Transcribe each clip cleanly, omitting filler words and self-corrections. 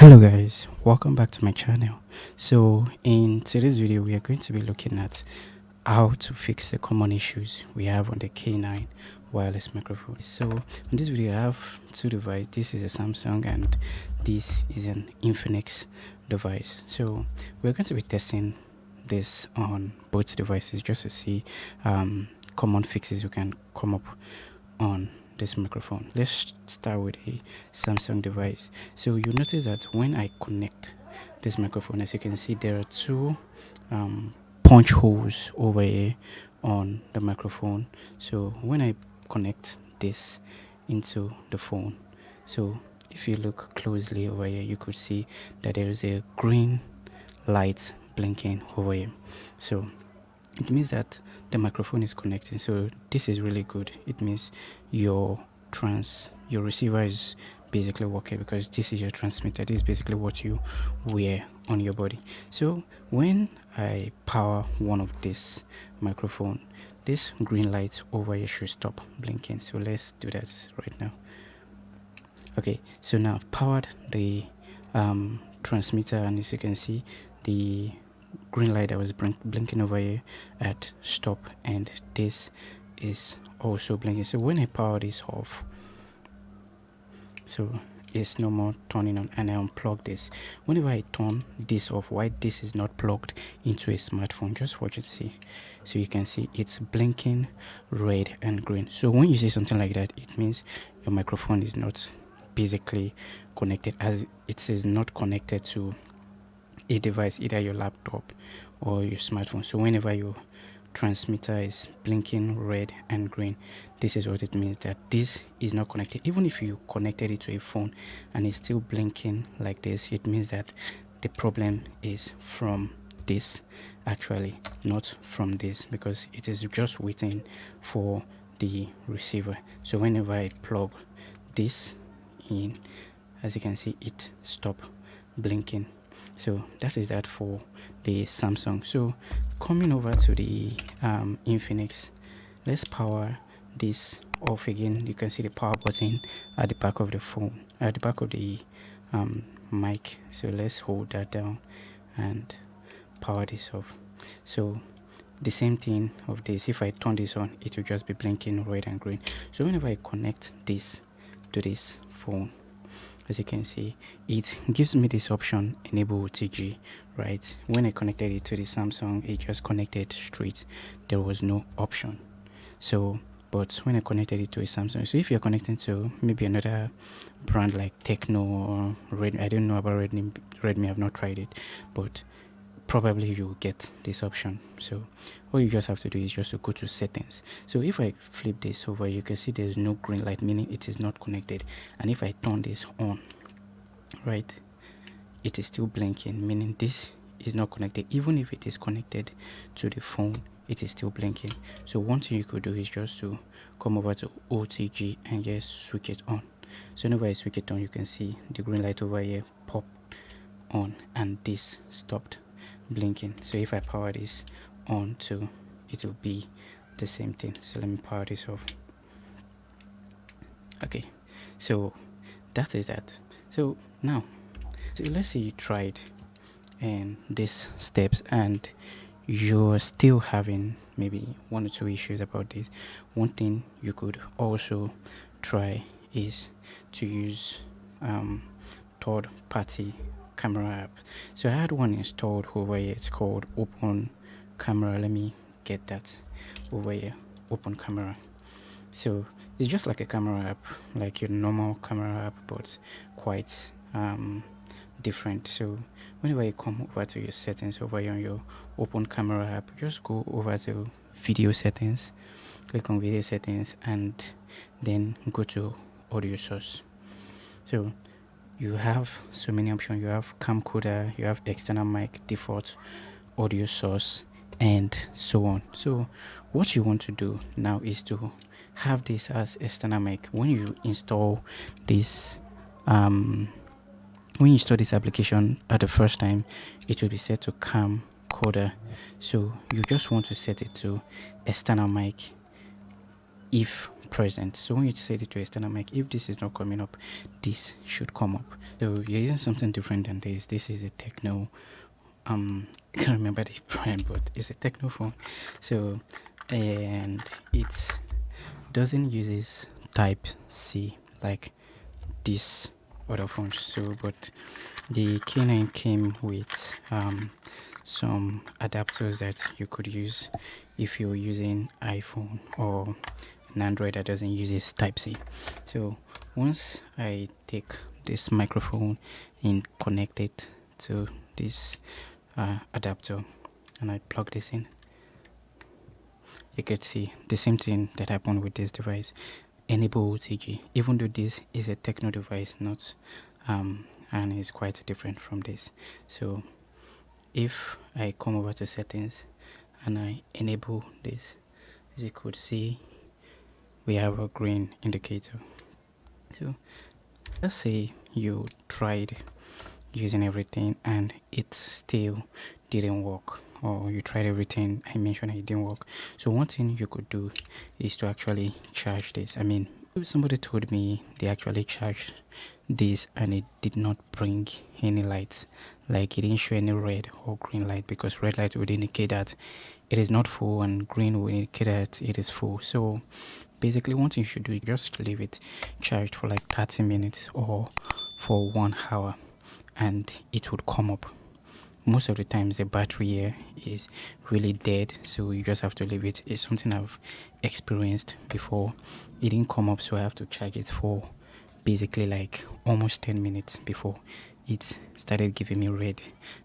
Hello guys, welcome back to my channel. So in today's video we are going to be looking at how to fix the common issues we have on the K9 wireless microphone. So in this video I have two devices. This is a Samsung and this is an Infinix device. So we're going to be testing this on both devices just to see common fixes we can come up on this microphone. Let's start with a Samsung device. So you notice that when I connect this microphone, as you can see, there are two punch holes over here on the microphone. So when I connect this into the phone, so if you look closely over here, you could see that there is a green light blinking over here. So it means that the microphone is connecting. So this is really good. It means your receiver is basically working, because this is your transmitter. This is basically what you wear on your body. So when I power one of this microphone, this green light over here should stop blinking. So let's do that right now. Okay, so now I've powered the transmitter, and as you can see, the green light that was blinking over here at stop, and this is also blinking. So when I power this off, so it's no more turning on, and I unplug this. Whenever I turn this off, why this is not plugged into a smartphone, just watch it, see. So you can see it's blinking red and green. So when you see something like that, it means your microphone is not basically connected, as it is not connected to a device, either your laptop or your smartphone. So whenever your transmitter is blinking red and green, this is what it means, that this is not connected. Even if you connected it to a phone and it's still blinking like this, it means that the problem is from this, actually not from this, because it is just waiting for the receiver. So whenever I plug this in, as you can see, it stopped blinking. So that is that for the Samsung. So coming over to the Infinix, let's power this off again. You can see the power button at the back of the phone, at the back of the mic. So let's hold that down and power this off. So the same thing of this, if I turn this on, it will just be blinking red and green. So whenever I connect this to this phone, as you can see, it gives me this option, enable OTG, right? When I connected it to the Samsung, it just connected straight. There was no option. So but when I connected it to a Samsung, so if you're connecting to maybe another brand like Techno or Redmi, I don't know about Redmi, I've not tried it, but probably you'll get this option. So all you just have to do is just to go to settings. So if I flip this over, you can see there's no green light, meaning it is not connected. And if I turn this on, right, it is still blinking, meaning this is not connected. Even if it is connected to the phone, it is still blinking. So one thing you could do is just to come over to OTG and just switch it on. So whenever I switch it on, you can see the green light over here pop on, and this stopped blinking. So if I power this on too, it will be the same thing. So let me power this off. Okay, so that is that. So now, so let's say you tried and these steps and you're still having maybe one or two issues about this. One thing you could also try is to use third party camera app. So I had one installed over here. It's called Open Camera. Let me get that over here. Open Camera. So it's just like a camera app, like your normal camera app, but quite different. So whenever you come over to your settings over here on your Open Camera app, just go over to video settings, click on video settings, and then go to audio source. So you have so many options. You have camcorder, you have external mic, default audio source, and so on. So what you want to do now is to have this as external mic. When you install this application at the first time, it will be set to camcorder. So you just want to set it to external mic if present. So when you set it to external mic, if this is not coming up, this should come up. So you're using something different than this. This is a Techno, I can't remember the brand, but it's a Techno phone. So, and it doesn't uses type C like this other phones. So but the K9 came with some adapters that you could use if you're using iPhone or an Android that doesn't use this type C. So once I take this microphone and connect it to this adapter and I plug this in, you could see the same thing that happened with this device. Enable OTG, even though this is a Techno device, not and it's quite different from this. So if I come over to settings and I enable this, as you could see, we have a green indicator. So let's say you tried using everything and it still didn't work, or you tried everything I mentioned and it didn't work. So one thing you could do is to actually charge this. I mean, somebody told me they actually charged this and it did not bring any lights, like it didn't show any red or green light, because red light would indicate that it is not full and green would indicate that it is full. So basically one thing you should do is just leave it charged for like 30 minutes or for 1 hour and it would come up. Most of the times the battery here is really dead, so you just have to leave it. It's something I've experienced before. It didn't come up, so I have to charge it for basically like almost 10 minutes before it started giving me red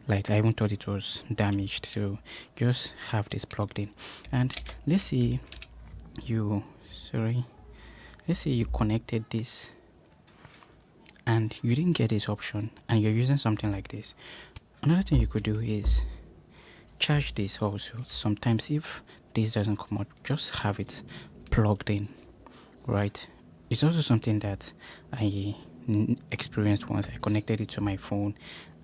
light. I even thought it was damaged. So just have this plugged in, and let's say you connected this and you didn't get this option and you're using something like this. Another thing you could do is charge this also. Sometimes if this doesn't come out, just have it plugged in, right? It's also something that I experienced once. I connected it to my phone,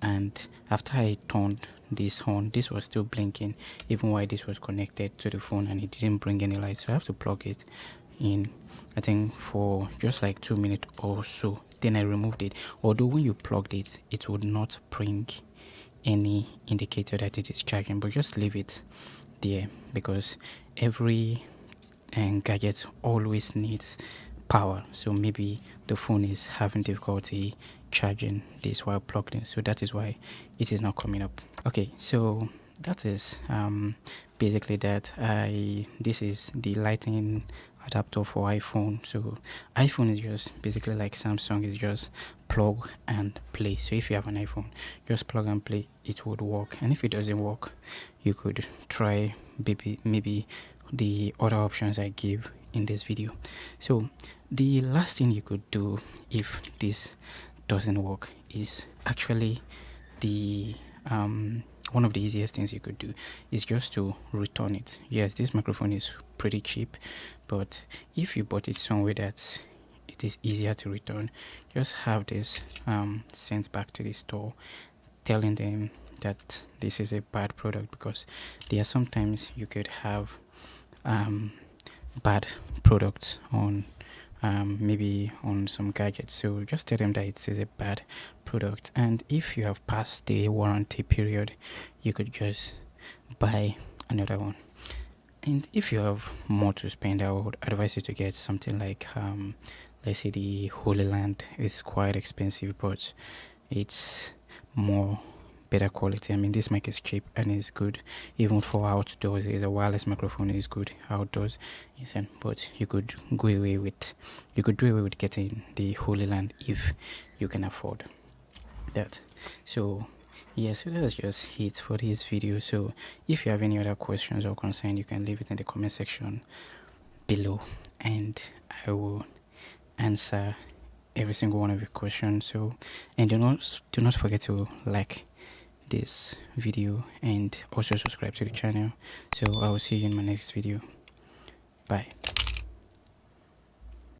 and after I turned this on, this was still blinking even while this was connected to the phone, and it didn't bring any light. So I have to plug it in, I think for just like 2 minutes or so. Then I removed it. Although when you plugged it, it would not bring any indicator that it is charging, but just leave it there, because every gadget always needs power. So maybe the phone is having difficulty charging this while plugged in, so that is why it is not coming up. Okay, so that is basically that. This is the lightning adapter for iPhone. So iPhone is just basically like Samsung, is just plug and play. So if you have an iPhone, just plug and play, it would work. And if it doesn't work, you could try maybe the other options I give in this video. So the last thing you could do if this doesn't work is actually the one of the easiest things you could do is just to return it. Yes, this microphone is pretty cheap, but if you bought it somewhere that it is easier to return, just have this sent back to the store, telling them that this is a bad product, because there are sometimes you could have bad products on maybe on some gadgets. So just tell them that it is a bad product, and if you have passed the warranty period, you could just buy another one. And if you have more to spend, I would advise you to get something like let's say the Holy Land. Is quite expensive, but it's more better quality. I mean, this mic is cheap and is good even for outdoors. It's a wireless microphone, is good outdoors. But you could do away with getting the Holy Land if you can afford that. So yeah, so that's just it for this video. So if you have any other questions or concern, you can leave it in the comment section below, and I will answer every single one of your questions. So, and do not forget to like this video and also subscribe to the channel. So I will see you in my next video. Bye.